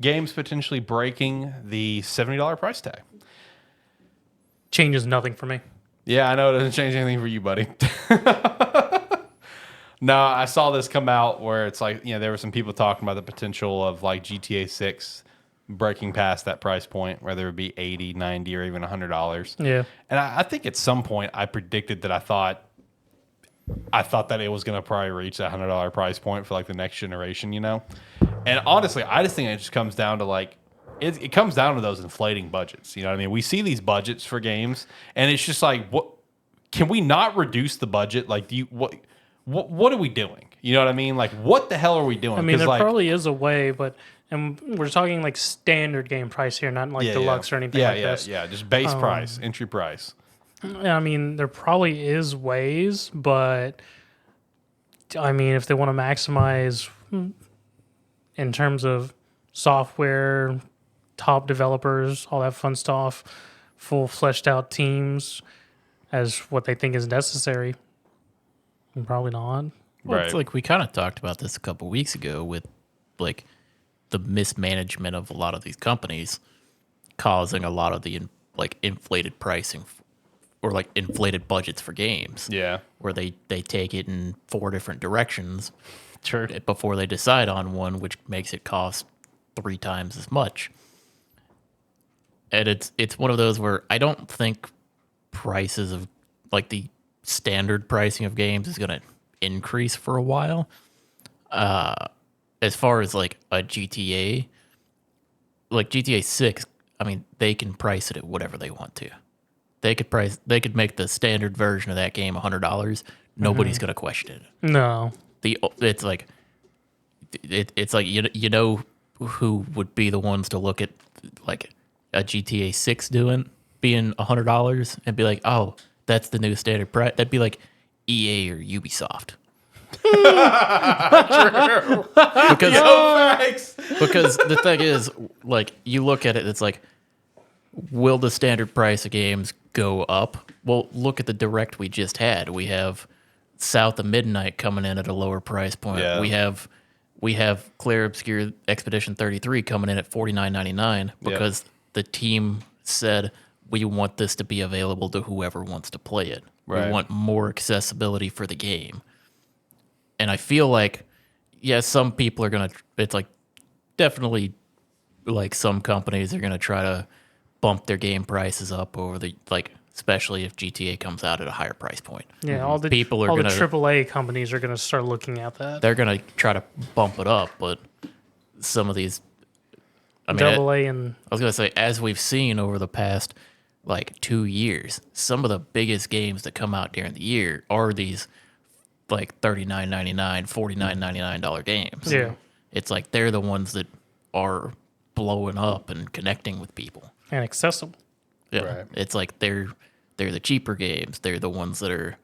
games potentially breaking the $70 price tag. Changes nothing for me. Yeah, I know it doesn't change anything for you, buddy. No, I saw this come out where it's like, there were some people talking about the potential of like GTA 6 breaking past that price point, whether it be 80, 90, or even $100. Yeah. And I think at some point I predicted that I thought that it was going to probably reach that $100 price point for like the next generation, And honestly, I just think it just comes down to like, it comes down to those inflating budgets. You know what I mean? We see these budgets for games, and it's just like, what can we not reduce the budget? Like, what are we doing? You know what I mean? Like, what the hell are we doing? I mean, there probably is a way, and we're talking like standard game price here, not like deluxe or anything like this. Yeah, just base price, entry price. I mean, there probably is ways, but I mean, if they want to maximize in terms of software, top developers, all that fun stuff, full fleshed out teams as what they think is necessary, probably not. Well, It's like we kind of talked about this a couple weeks ago with like the mismanagement of a lot of these companies causing a lot of the inflated pricing or like inflated budgets for games. Yeah. Where they take it in 4 different directions Sure. before they decide on one, which makes it cost 3 times as much. And it's one of those where I don't think prices of like the standard pricing of games is going to increase for a while. As far as like a GTA, like GTA 6, I mean, they can price it at whatever they want to. They could make the standard version of that game $100. Nobody's going to question it. No. It's like you know who would be the ones to look at like a GTA 6 being $100 and be like, oh, that's the new standard price. That'd be like EA or Ubisoft. Because the thing is, like, you look at it, it's like, will the standard price of games go up? Well, look at the direct we just had. We have South of Midnight coming in at a lower price point. Yeah. We have Clear Obscure Expedition 33 coming in at $49.99 because the team said we want this to be available to whoever wants to play it. Right. We want more accessibility for the game. And I feel like, some people are going to, it's like definitely like some companies are going to try to bump their game prices up over the, like, especially if GTA comes out at a higher price point. Yeah, all the AAA companies are going to start looking at that. They're going to try to bump it up, but some of these, I mean, I was going to say, as we've seen over the past like 2 years, some of the biggest games that come out during the year are these like $39.99, $49.99 games. Yeah, it's like they're the ones that are blowing up and connecting with people and accessible. Yeah, Right. It's like they're the cheaper games. They're the ones that are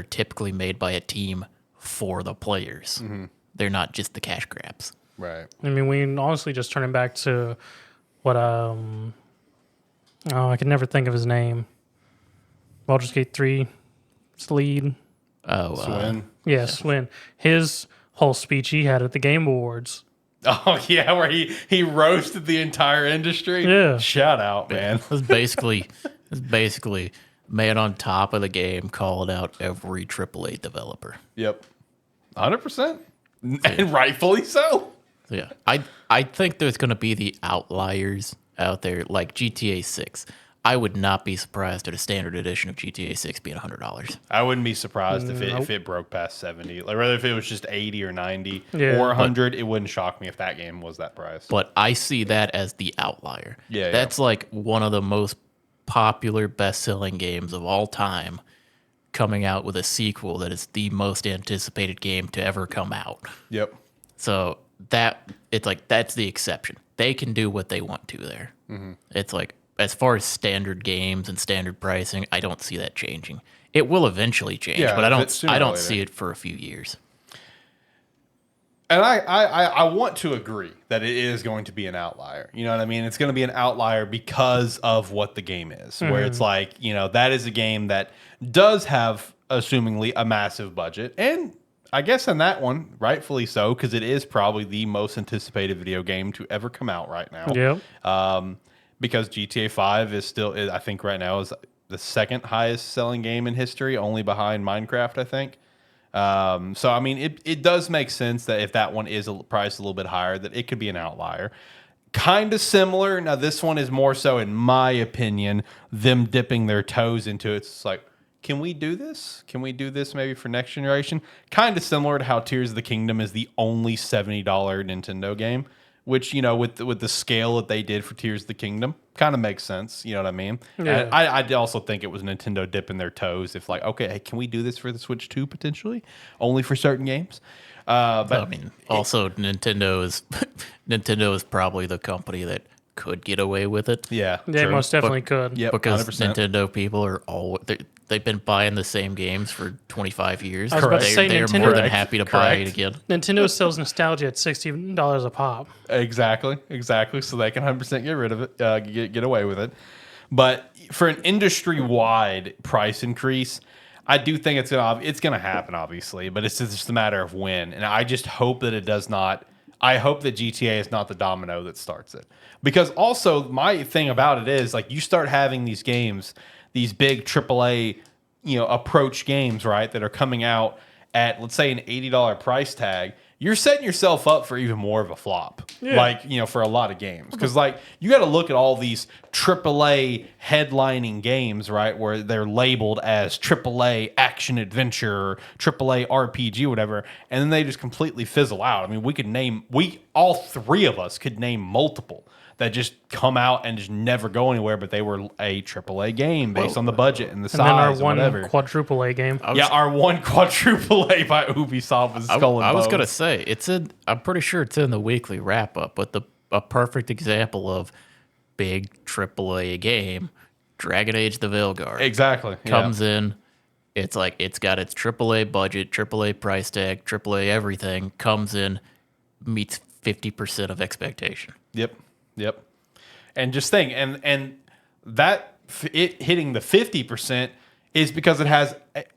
typically made by a team for the players. Mm-hmm. They're not just the cash grabs. Right. I mean, we honestly just turning back to what I can never think of his name. Baldur's Gate 3's lead. Swin. Swin. His whole speech he had at the Game Awards. Oh yeah, where he roasted the entire industry. Yeah. Shout out, man. It was basically man on top of the game calling out every AAA developer. Yep. 100%. And rightfully so. Yeah. I think there's going to be the outliers out there like GTA 6. I would not be surprised at a standard edition of GTA 6 being $100. I wouldn't be surprised if it broke past 70. Like, whether if it was just 80 or 90 or 100, it wouldn't shock me if that game was that price. But I see that as the outlier. Yeah. That's like one of the most popular best-selling games of all time coming out with a sequel that is the most anticipated game to ever come out. Yep. So it's like that's the exception. They can do what they want to there. Mm-hmm. It's like, as far as standard games and standard pricing, I don't see that changing. It will eventually change, but I don't see it for a few years. And I want to agree that it is going to be an outlier. You know what I mean? It's going to be an outlier because of what the game is, where it's like, that is a game that does have, assumingly, a massive budget. And I guess in that one, rightfully so, because it is probably the most anticipated video game to ever come out right now. Yep. Because GTA 5 is still, I think right now, is the second highest selling game in history, only behind Minecraft, I think. So, I mean, it does make sense that if that one is priced a little bit higher, that it could be an outlier. Kind of similar. Now, this one is more so, in my opinion, them dipping their toes into it. It's like, can we do this? Can we do this maybe for next generation? Kind of similar to how Tears of the Kingdom is the only $70 Nintendo game, which, you know, with the scale that they did for Tears of the Kingdom, kind of makes sense. You know what I mean? Yeah. I also think it was Nintendo dipping their toes. If like, okay, hey, can we do this for the Switch 2 potentially? Only for certain games? But I mean, also Nintendo is probably the company that could get away with it. yeah, They true. most definitely could. Yep, Because 100%. Nintendo people are they've been buying the same games for 25 years. I was about to say They're Nintendo- more than Correct. happy to buy it again. Nintendo sells nostalgia at $60 a pop. Exactly. So they can 100% get rid of it, get away with it. But for an industry-wide price increase, I do think it's gonna happen, obviously. But it's just a matter of when. And I just hope that it does not. I hope that GTA is not the domino that starts it. Because also my thing about it is like you start having these games, these big AAA, approach games, right, that are coming out at, let's say, an $80 price tag. You're setting yourself up for even more of a flop, for a lot of games. Because, you got to look at all these AAA headlining games, right, where they're labeled as AAA action adventure, AAA RPG, whatever, and then they just completely fizzle out. I mean, all three of us could name multiple that just come out and just never go anywhere, but they were a AAA game based on the budget and the size And then our and one whatever. quadruple A game. Our one quadruple A by Ubisoft was Skull and I was Bones. gonna say I'm pretty sure it's in the weekly wrap up, but a perfect example of big AAA game, Dragon Age: The Veilguard. Exactly. Comes in, it's like it's got its AAA budget, AAA price tag, AAA everything. Comes in, meets 50% of expectation. Yep. And just think, and that it hitting the 50% is because it has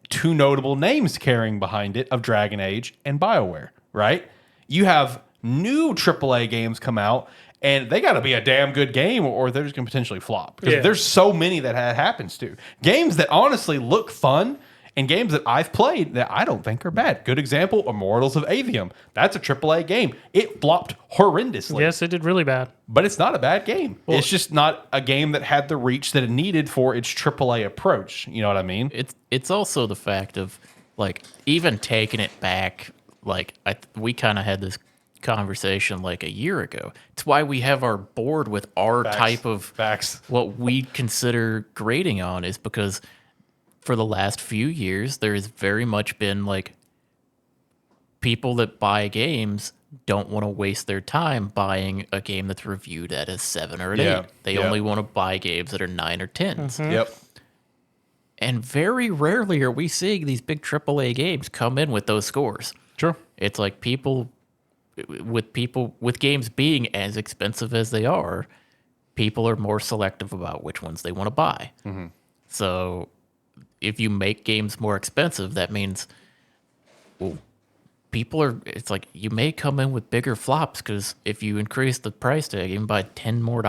two notable names carrying behind it of Dragon Age and BioWare, right? You have new AAA games come out, and they got to be a damn good game, or they're just going to potentially flop. Because there's so many that happens to. Games that honestly look fun, and games that I've played that I don't think are bad. Good example, Immortals of Avium. That's a AAA game. It flopped horrendously. Yes, it did really bad. But it's not a bad game. It's just not a game that had the reach that it needed for its AAA approach. You know what I mean? It's also the fact of even taking it back. We kind of had this conversation a year ago. It's why we have our board with our type of what we consider grading on, is because for the last few years, there has very much been people that buy games don't want to waste their time buying a game that's reviewed at a 7 or an 8. They only want to buy games that are 9 or 10s. Mm-hmm. Yep. And very rarely are we seeing these big AAA games come in with those scores. Sure. It's like people with games being as expensive as they are, people are more selective about which ones they want to buy. Mm-hmm. So if you make games more expensive, that means it's like you may come in with bigger flops, because if you increase the price tag even by $10 more,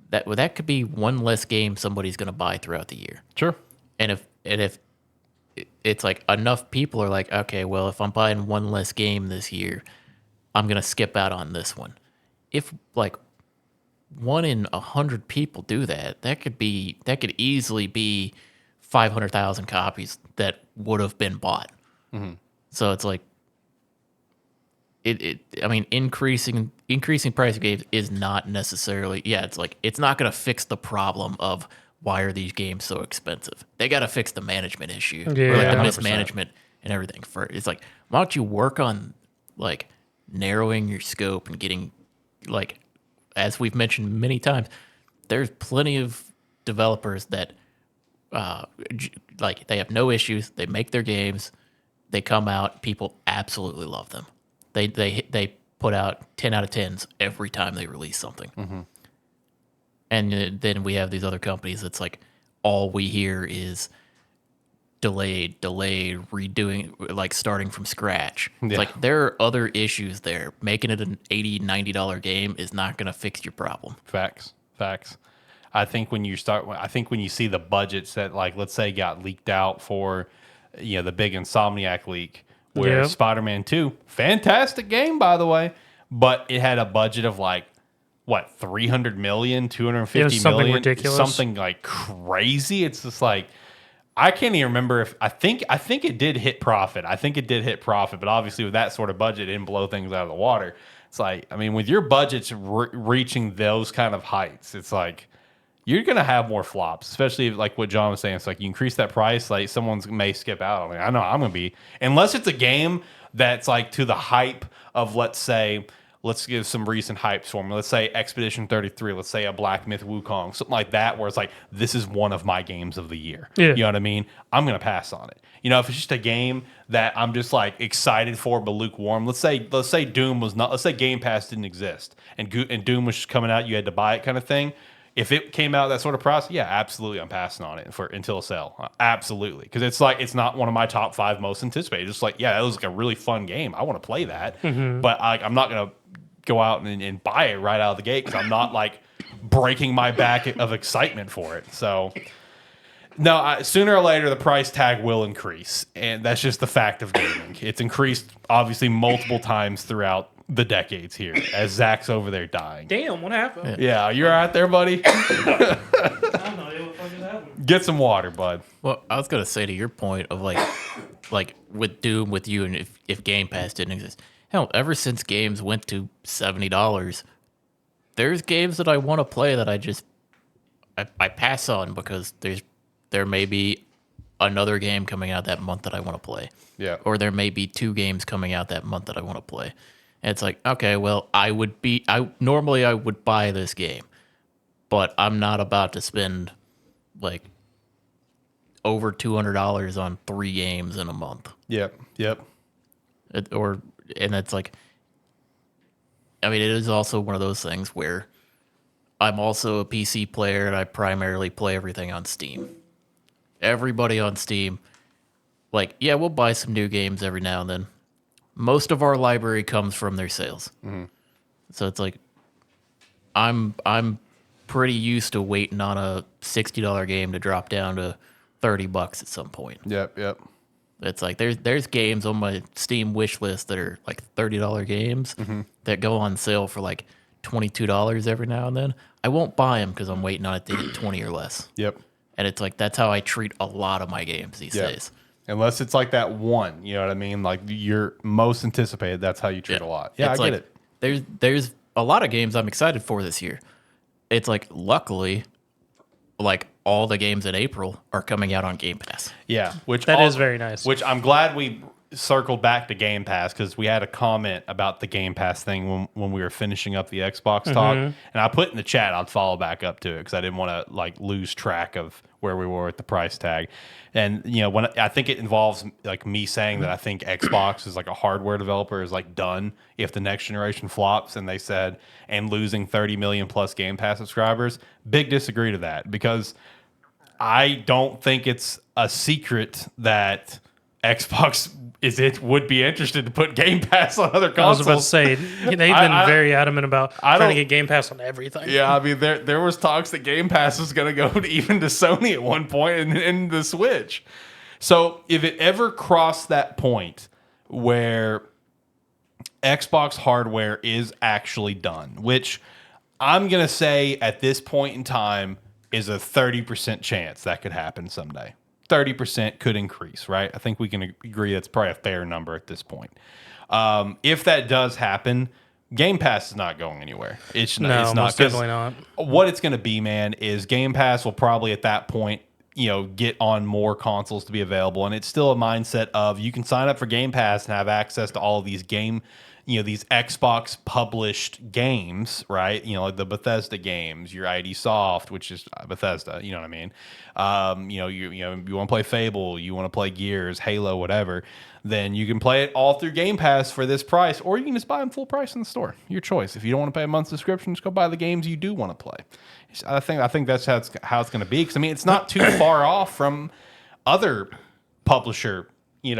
that could be one less game somebody's going to buy throughout the year. Sure. And if it's like enough people are like, okay, well, if I'm buying one less game this year, I'm going to skip out on this one. If 1 in 100 people do that could easily be 500,000 copies that would have been bought. Mm-hmm. So it's like, increasing price of games is not necessarily, it's not going to fix the problem of why are these games so expensive. They got to fix the management issue, or the 100%. mismanagement and everything. It's like, why don't you work on narrowing your scope and getting, as we've mentioned many times, there's plenty of developers that they have no issues. They make their games. They come out. People absolutely love them. They put out 10 out of 10s every time they release something. Mm-hmm. And then we have these other companies that's all we hear is delayed, redoing, like starting from scratch. It's Yeah. like there are other issues there. Making it an $80, $90 game is not going to fix your problem. Facts. I think when you see the budgets that, like, let's say got leaked out for, the big Insomniac leak, where Yep. Spider-Man 2, fantastic game, by the way, but it had a budget of like, what, 300 million, 250 It was something million, ridiculous. something like crazy. It's just like, I can't even remember if I think it did hit profit. But obviously with that sort of budget, it didn't blow things out of the water. It's like, I mean, with your budgets reaching those kind of heights, it's like you're gonna have more flops, especially if, like what John was saying. It's like you increase that price, like someone may skip out. I mean, I know I'm gonna be, unless it's a game that's like to the hype of, let's give some recent hypes for me. Let's say Expedition 33. Let's say a Black Myth Wukong, something like that, where it's like, this is one of my games of the year. Yeah. You know what I mean? I'm going to pass on it. If it's just a game that I'm just like excited for, but lukewarm. Let's say Doom was not, let's say Game Pass didn't exist and Doom was just coming out, you had to buy it kind of thing. If it came out that sort of price, yeah, absolutely, I'm passing on it until a sale. Absolutely, because it's like it's not one of my top 5 most anticipated. Just like, yeah, that was like a really fun game. I want to play that, but I'm not gonna go out and buy it right out of the gate because I'm not like breaking my back of excitement for it. So, no, sooner or later the price tag will increase, and that's just the fact of gaming. It's increased obviously multiple times throughout the decades here as Zach's over there dying. Damn, what happened? Yeah, you're out there, buddy. I have no idea what fucking happened. Get some water, bud. Well, I was gonna say to your point of like with Doom with you, and if Game Pass didn't exist, hell, ever since games went to $70, there's games that I want to play that I pass on because there may be another game coming out that month that I want to play. Yeah. Or there may be 2 games coming out that month that I want to play. And it's like, okay, well, normally I would buy this game, but I'm not about to spend like over $200 on 3 games in a month. Yep. And it's like, I mean, it is also one of those things where I'm also a PC player and I primarily play everything on Steam. Everybody on Steam, like, yeah, we'll buy some new games every now and then. Most of our library comes from their sales. Mm-hmm. So it's like, I'm pretty used to waiting on a $60 game to drop down to $30 at some point. Yep. It's like there's games on my Steam wish list that are like $30 games that go on sale for like $22 every now and then. I won't buy them because I'm waiting on it to hit 20 or less. Yep. And it's like that's how I treat a lot of my games these days. Unless it's like that one, you know what I mean? Like your most anticipated, that's how you treat a lot. Yeah, It's I like, get it. There's a lot of games I'm excited for this year. It's like, luckily, like all the games in April are coming out on Game Pass. Yeah, That is very nice. Which I'm glad we circled back to Game Pass because we had a comment about the Game Pass thing when we were finishing up the Xbox talk, and I put in the chat I'd follow back up to it because I didn't want to like lose track of where we were at the price tag. And when I think it involves like me saying that I think Xbox is like a hardware developer is like done if the next generation flops, and they said and losing 30 million plus Game Pass subscribers. Big disagree to that because I don't think it's a secret that Xbox would be interested to put Game Pass on other consoles. I was about to say they've been very adamant about trying to get Game Pass on everything. Yeah, I mean there was talks that Game Pass was going to go even to Sony at one point and the Switch. So if it ever crossed that point where Xbox hardware is actually done, which I'm going to say at this point in time is a 30% chance that could happen someday. 30% could increase, right? I think we can agree that's probably a fair number at this point. If that does happen, Game Pass is not going anywhere. It's not. Most definitely not. What it's going to be, man, is Game Pass will probably at that point, get on more consoles to be available. And it's still a mindset of you can sign up for Game Pass and have access to all of these these Xbox published games, right? Like the Bethesda games, your ID Soft, which is Bethesda, you know what I mean? You want to play Fable, you want to play Gears, Halo, whatever, then you can play it all through Game Pass for this price, or you can just buy them full price in the store. Your choice. If you don't want to pay a month's subscription, just go buy the games you do want to play. I think that's how it's going to be, because I mean it's not too far off from other publisher,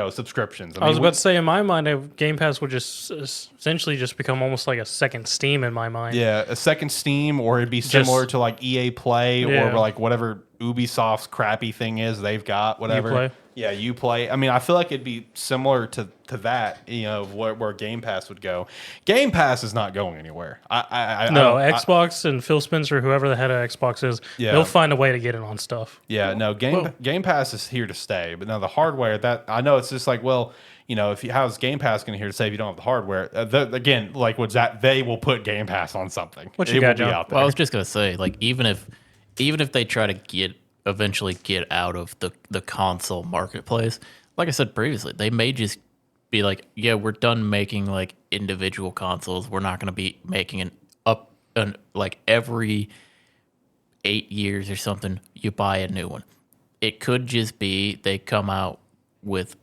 subscriptions. I was about to say, in my mind, Game Pass would just essentially just become almost like a second Steam in my mind. Yeah, a second Steam, or it'd be similar to like EA Play or like whatever Ubisoft's crappy thing is they've got, whatever. Uplay. Yeah, Uplay. I mean, I feel like it'd be similar to that, where Game Pass would go. Game Pass is not going anywhere. Xbox and Phil Spencer, whoever the head of Xbox is, they'll find a way to get it on stuff. Yeah, no, Game Pass is here to stay. But now the hardware, that I know it's just like, well, how's Game Pass going to here to stay if you don't have the hardware? Again, like what's that? They will put Game Pass on something. What you got, John? Out there. Well, I was just gonna say, like, even if they try to eventually get out of the console marketplace, like I said previously, they may just be like, yeah, we're done making like individual consoles. We're not gonna be making like every 8 years or something, you buy a new one. It could just be they come out with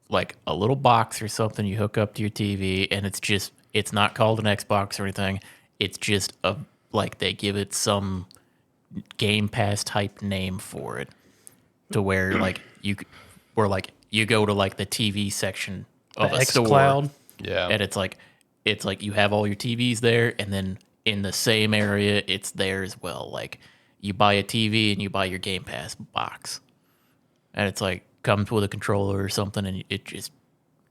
like a little box or something you hook up to your TV, and it's not called an Xbox or anything. It's just like they give it some Game Pass type name for it, to where like you go to like the TV section of a store, xCloud. Yeah, and it's like you have all your TVs there, and then in the same area it's there as well. Like you buy a TV and you buy your Game Pass box, and it's like comes with a controller or something, and it just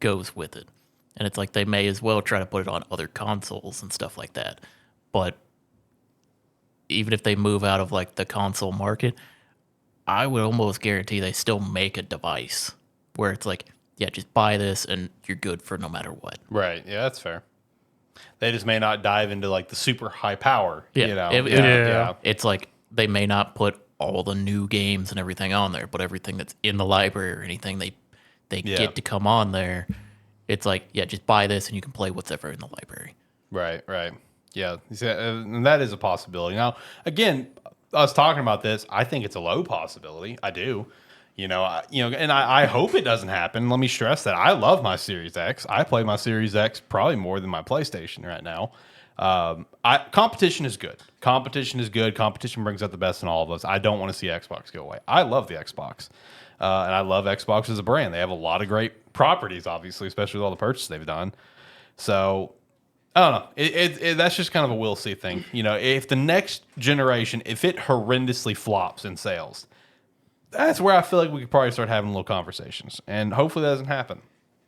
goes with it. And it's like they may as well try to put it on other consoles and stuff like that. But even if they move out of like the console market, I would almost guarantee they still make a device where it's like, yeah, just buy this and you're good for no matter what. Right. Yeah, that's fair. They just may not dive into like the super high power. Yeah. Yeah. It's like they may not put all the new games and everything on there, but everything that's in the library or anything they get to come on there. It's like, yeah, just buy this and you can play whatever in the library. Right. Yeah, and that is a possibility. Now, again, us talking about this, I think it's a low possibility. I do, and I hope it doesn't happen. Let me stress that I love my Series X. I play my Series X probably more than my PlayStation right now. Competition is good. Competition is good. Competition brings out the best in all of us. I don't want to see Xbox go away. I love the Xbox, and I love Xbox as a brand. They have a lot of great properties, obviously, especially with all the purchases they've done. So I don't know. That's just kind of a we'll see thing. If the next generation, if it horrendously flops in sales, that's where I feel like we could probably start having little conversations. And hopefully that doesn't happen.